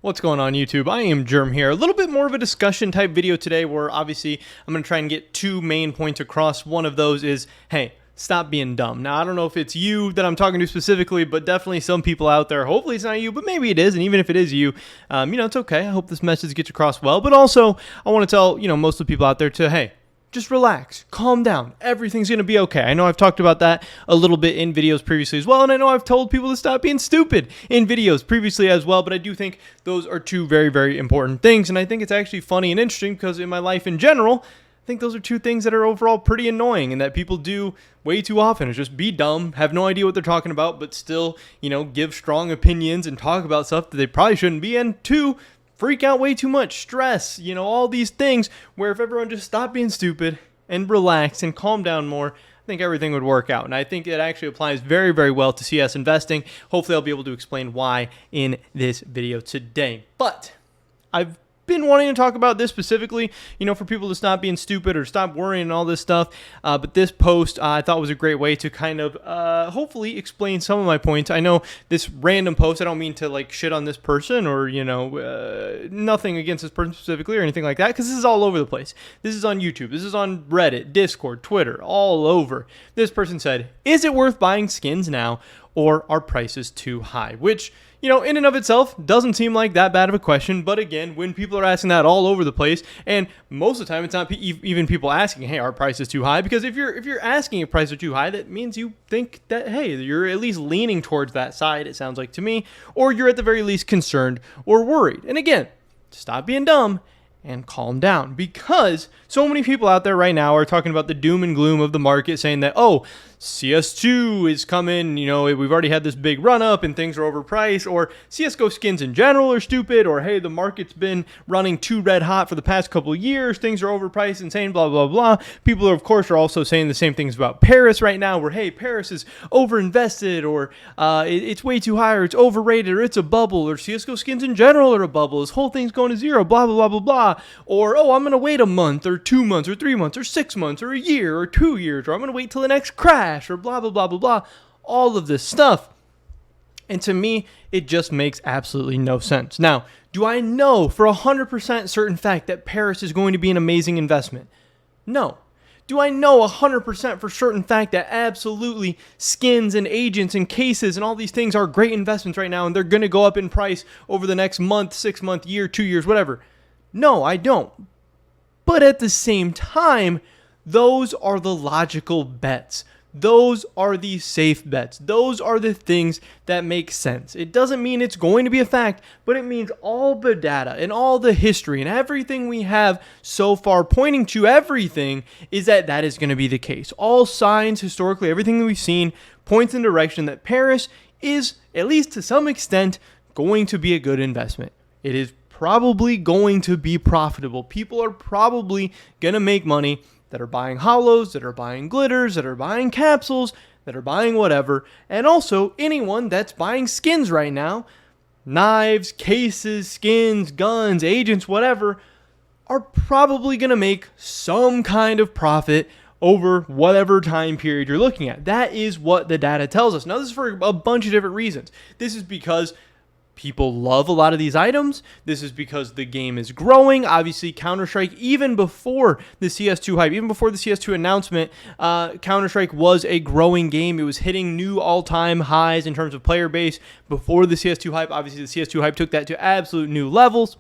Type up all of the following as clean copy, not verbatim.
What's going on, YouTube? I am Germ here. A little bit more of a discussion type video today where obviously I'm going to try and get two main points across. One of those is, hey, stop being dumb. Now, I don't know if it's you that I'm talking to specifically, but definitely some people out there. Hopefully it's not you, but maybe it is. And even if it is you, it's okay. I hope this message gets across well. But also, I want to tell, most of the people out there to, hey, just relax, calm down. Everything's going to be okay. I know I've talked about that a little bit in videos previously as well, and I know I've told people to stop being stupid in videos previously as well, but I do think those are two very, very important things, and I think it's actually funny and interesting because in my life in general, I think those are two things that are overall pretty annoying and that people do way too often is just be dumb, have no idea what they're talking about, but still, give strong opinions and talk about stuff that they probably shouldn't be, and two, freak out way too much, stress, all these things where if everyone just stopped being stupid and relax and calm down more, I think everything would work out. And I think it actually applies very, very well to CS investing. Hopefully I'll be able to explain why in this video today. But I've been wanting to talk about this specifically, for people to stop being stupid or stop worrying and all this stuff. But this post I thought was a great way to kind of hopefully explain some of my points. I know this random post, I don't mean to like shit on this person or, nothing against this person specifically or anything like that, because this is all over the place. This is on YouTube. This is on Reddit, Discord, Twitter, all over. This person said, is it worth buying skins now or are prices too high? Which, in and of itself, doesn't seem like that bad of a question. But again, when people are asking that all over the place, and most of the time it's not even people asking, hey, are prices too high? Because if you're asking if prices are too high, that means you think that, hey, you're at least leaning towards that side, it sounds like to me, or you're at the very least concerned or worried. And again, stop being dumb and calm down, because so many people out there right now are talking about the doom and gloom of the market, saying that, oh, CS2 is coming, we've already had this big run up and things are overpriced, or CSGO skins in general are stupid, or hey, the market's been running too red hot for the past couple of years, things are overpriced, insane, blah, blah, blah. People, of course, are also saying the same things about Paris right now, where, hey, Paris is overinvested, or it's way too high, or it's overrated, or it's a bubble, or CSGO skins in general are a bubble, this whole thing's going to zero, blah, blah, blah, blah, blah. Or, oh, I'm going to wait a month, or 2 months, or 3 months, or 6 months, or a year, or 2 years, or I'm going to wait till the next crash, or blah, blah, blah, blah, blah, all of this stuff. And to me, it just makes absolutely no sense. Now, do I know for 100% certain fact that Paris is going to be an amazing investment? No. Do I know 100% for certain fact that absolutely skins and agents and cases and all these things are great investments right now and they're going to go up in price over the next month, 6 month, year, 2 years, whatever? No, I don't. But at the same time, those are the logical bets. Those are the safe bets. Those are the things that make sense. It doesn't mean it's going to be a fact, but it means all the data and all the history and everything we have so far pointing to everything is that is going to be the case. All signs, historically, everything that we've seen points in the direction that Paris is, at least to some extent, going to be a good investment. It is probably going to be profitable. People are probably going to make money that are buying holos, that are buying glitters, that are buying capsules, that are buying whatever. And also anyone that's buying skins right now, knives, cases, skins, guns, agents, whatever, are probably going to make some kind of profit over whatever time period you're looking at. That is what the data tells us. Now, this is for a bunch of different reasons. This is because people love a lot of these items. This is because the game is growing. Obviously, Counter-Strike, even before the CS2 hype, even before the CS2 announcement, Counter-Strike was a growing game. It was hitting new all-time highs in terms of player base before the CS2 hype. Obviously, the CS2 hype took that to absolute new levels.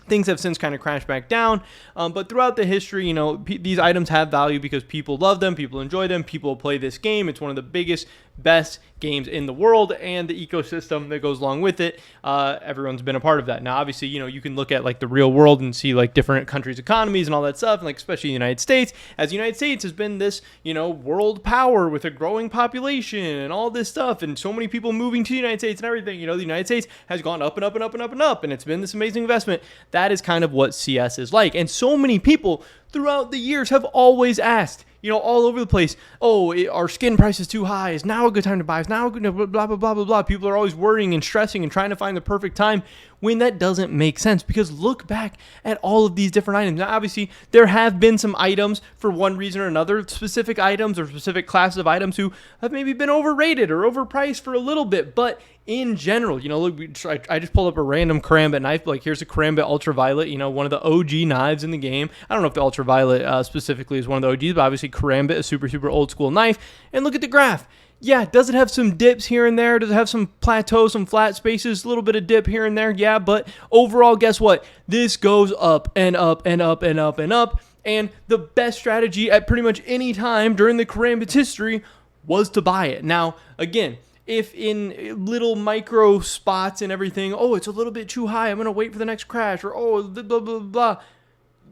Things have since kind of crashed back down, but throughout the history, these items have value because people love them, people enjoy them, people play this game. It's one of the biggest, best games in the world, and the ecosystem that goes along with it, everyone's been a part of that. Now, obviously, you can look at like the real world and see like different countries' economies and all that stuff, and like especially the United States, as the United States has been this, world power with a growing population and all this stuff, and so many people moving to the United States and everything. The United States has gone up and up and up and up and up, and it's been this amazing investment. That is kind of what CS is like, and so many people throughout the years have always asked, all over the place, oh, our skin price is too high. Is now a good time to buy? Is now a good, blah, blah, blah, blah, blah. People are always worrying and stressing and trying to find the perfect time, when that doesn't make sense. Because look back at all of these different items. Now, obviously, there have been some items for one reason or another, specific items or specific classes of items who have maybe been overrated or overpriced for a little bit. But in general, look, I just pulled up a random Karambit knife. Like, here's a Karambit Ultraviolet, one of the OG knives in the game. I don't know if the Ultraviolet specifically is one of the OGs, but obviously Karambit, a super, super old school knife. And look at the graph. Yeah, does it have some dips here and there? Does it have some plateaus, some flat spaces, a little bit of dip here and there? Yeah, but overall, guess what? This goes up and up and up and up and up. And the best strategy at pretty much any time during the Karambit's history was to buy it. Now, again, if in little micro spots and everything, oh, it's a little bit too high, I'm going to wait for the next crash, or oh, blah, blah, blah, blah.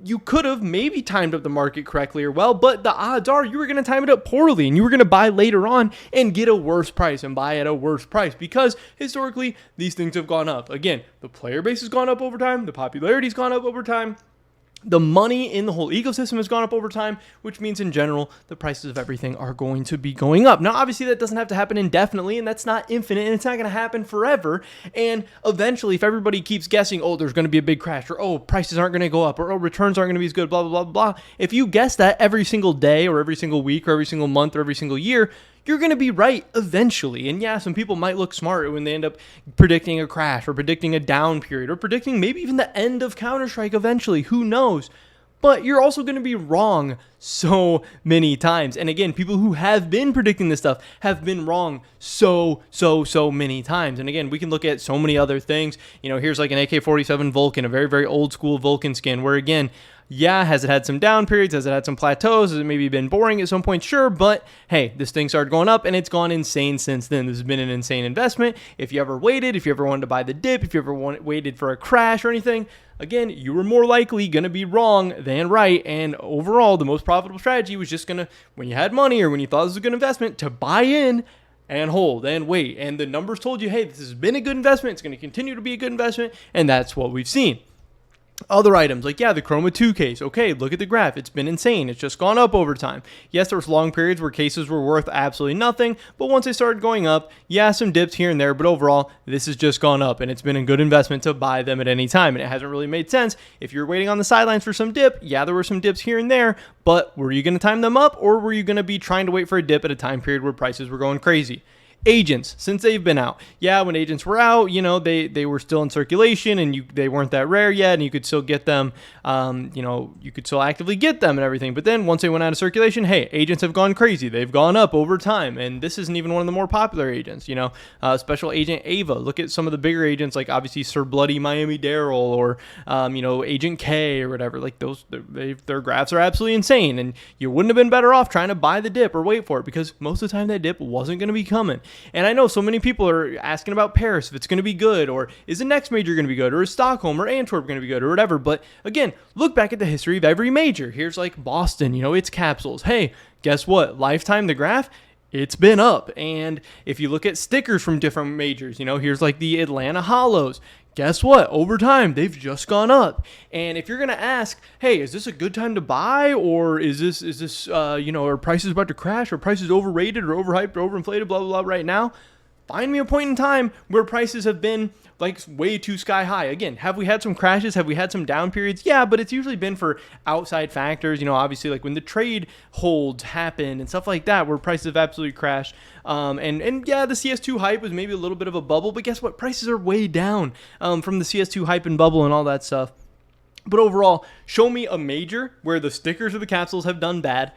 You could have maybe timed up the market correctly or well, but the odds are you were going to time it up poorly and you were going to buy later on and get a worse price and buy at a worse price because historically these things have gone up. Again, the player base has gone up over time. The popularity's gone up over time. The money in the whole ecosystem has gone up over time, which means in general, the prices of everything are going to be going up. Now, obviously, that doesn't have to happen indefinitely, and that's not infinite, and it's not going to happen forever. And eventually, if everybody keeps guessing, oh, there's going to be a big crash, or oh, prices aren't going to go up, or oh, returns aren't going to be as good, blah, blah, blah, blah. If you guess that every single day, or every single week, or every single month, or every single year, you're going to be right eventually. And yeah, some people might look smart when they end up predicting a crash or predicting a down period or predicting maybe even the end of Counter-Strike eventually. Who knows? But you're also going to be wrong so many times. And again, people who have been predicting this stuff have been wrong so many times. And again, we can look at so many other things. Here's like an AK-47 Vulcan, a very, very old school Vulcan skin where again, yeah, has it had some down periods? Has it had some plateaus? Has it maybe been boring at some point? Sure, but hey, this thing started going up and it's gone insane since then. This has been an insane investment. If you ever waited, if you ever wanted to buy the dip, if you ever waited for a crash or anything, again, you were more likely going to be wrong than right. And overall, the most profitable strategy was just going to, when you had money or when you thought it was a good investment, to buy in and hold and wait. And the numbers told you, hey, this has been a good investment. It's going to continue to be a good investment. And that's what we've seen. Other items like, yeah, the Chroma 2 case. Okay, look at the graph. It's been insane. It's just gone up over time. Yes, there was long periods where cases were worth absolutely nothing, but once they started going up, yeah, some dips here and there, but overall, this has just gone up, and it's been a good investment to buy them at any time, and it hasn't really made sense. If you're waiting on the sidelines for some dip, yeah, there were some dips here and there, but were you going to time them up, or were you going to be trying to wait for a dip at a time period where prices were going crazy? Agents, since they've been out. Yeah, when agents were out, they were still in circulation and they weren't that rare yet, and you could still get them, you could still actively get them and everything. But then once they went out of circulation, hey, agents have gone crazy. They've gone up over time, and this isn't even one of the more popular agents, Special Agent Ava. Look at some of the bigger agents, like obviously Sir Bloody Miami Daryl or, Agent K or whatever. Like those, their graphs are absolutely insane, and you wouldn't have been better off trying to buy the dip or wait for it because most of the time that dip wasn't going to be coming. And I know so many people are asking about Paris, if it's going to be good, or is the next major going to be good, or is Stockholm or Antwerp going to be good, or whatever. But again, look back at the history of every major. Here's like Boston, its capsules. Hey, guess what? Lifetime, the graph, it's been up. And if you look at stickers from different majors, here's like the Atlanta Hollows. Guess what? Over time, they've just gone up. And if you're going to ask, hey, is this a good time to buy? Or is this are prices about to crash? Or prices overrated or overhyped or overinflated, blah, blah, blah right now? Find me a point in time where prices have been like way too sky high. Again, have we had some crashes? Have we had some down periods? Yeah, but it's usually been for outside factors, obviously like when the trade holds happen and stuff like that, where prices have absolutely crashed. And yeah, the CS2 hype was maybe a little bit of a bubble, but guess what? Prices are way down from the CS2 hype and bubble and all that stuff. But overall, show me a major where the stickers or the capsules have done bad.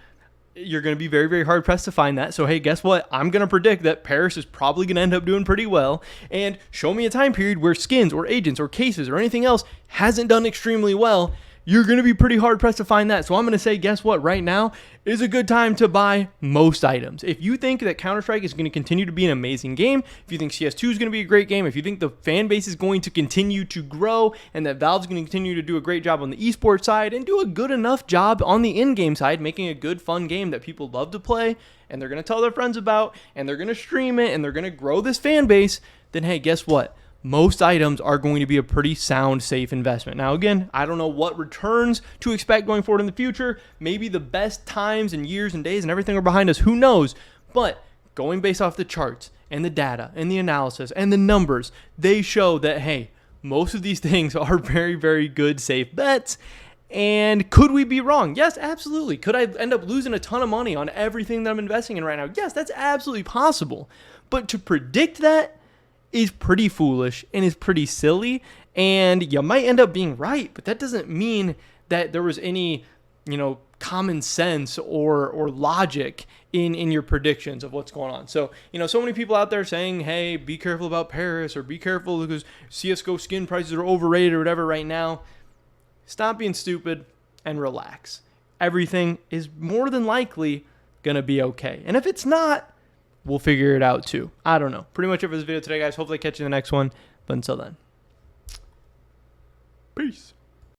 You're going to be very, very hard pressed to find that. So, hey, guess what? I'm going to predict that Paris is probably going to end up doing pretty well. And show me a time period where skins or agents or cases or anything else hasn't done extremely well. You're going to be pretty hard pressed to find that. So I'm going to say, guess what? Right now is a good time to buy most items. If you think that Counter-Strike is going to continue to be an amazing game, if you think CS2 is going to be a great game, if you think the fan base is going to continue to grow and that Valve's going to continue to do a great job on the esports side and do a good enough job on the in-game side, making a good, fun game that people love to play and they're going to tell their friends about and they're going to stream it and they're going to grow this fan base, then hey, guess what? Most items are going to be a pretty sound, safe investment. Now, again, I don't know what returns to expect going forward in the future. Maybe the best times and years and days and everything are behind us. Who knows? But going based off the charts and the data and the analysis and the numbers, they show that, hey, most of these things are very, very good, safe bets. And could we be wrong? Yes, absolutely. Could I end up losing a ton of money on everything that I'm investing in right now? Yes, that's absolutely possible. But to predict that is pretty foolish and is pretty silly. And you might end up being right, but that doesn't mean that there was any, common sense or logic in your predictions of what's going on. So, so many people out there saying, hey, be careful about Paris, or be careful because CSGO skin prices are overrated or whatever right now. Stop being stupid and relax. Everything is more than likely going to be okay. And if it's not, we'll figure it out too. I don't know. Pretty much it for this video today, guys. Hopefully I catch you in the next one. But until then, peace.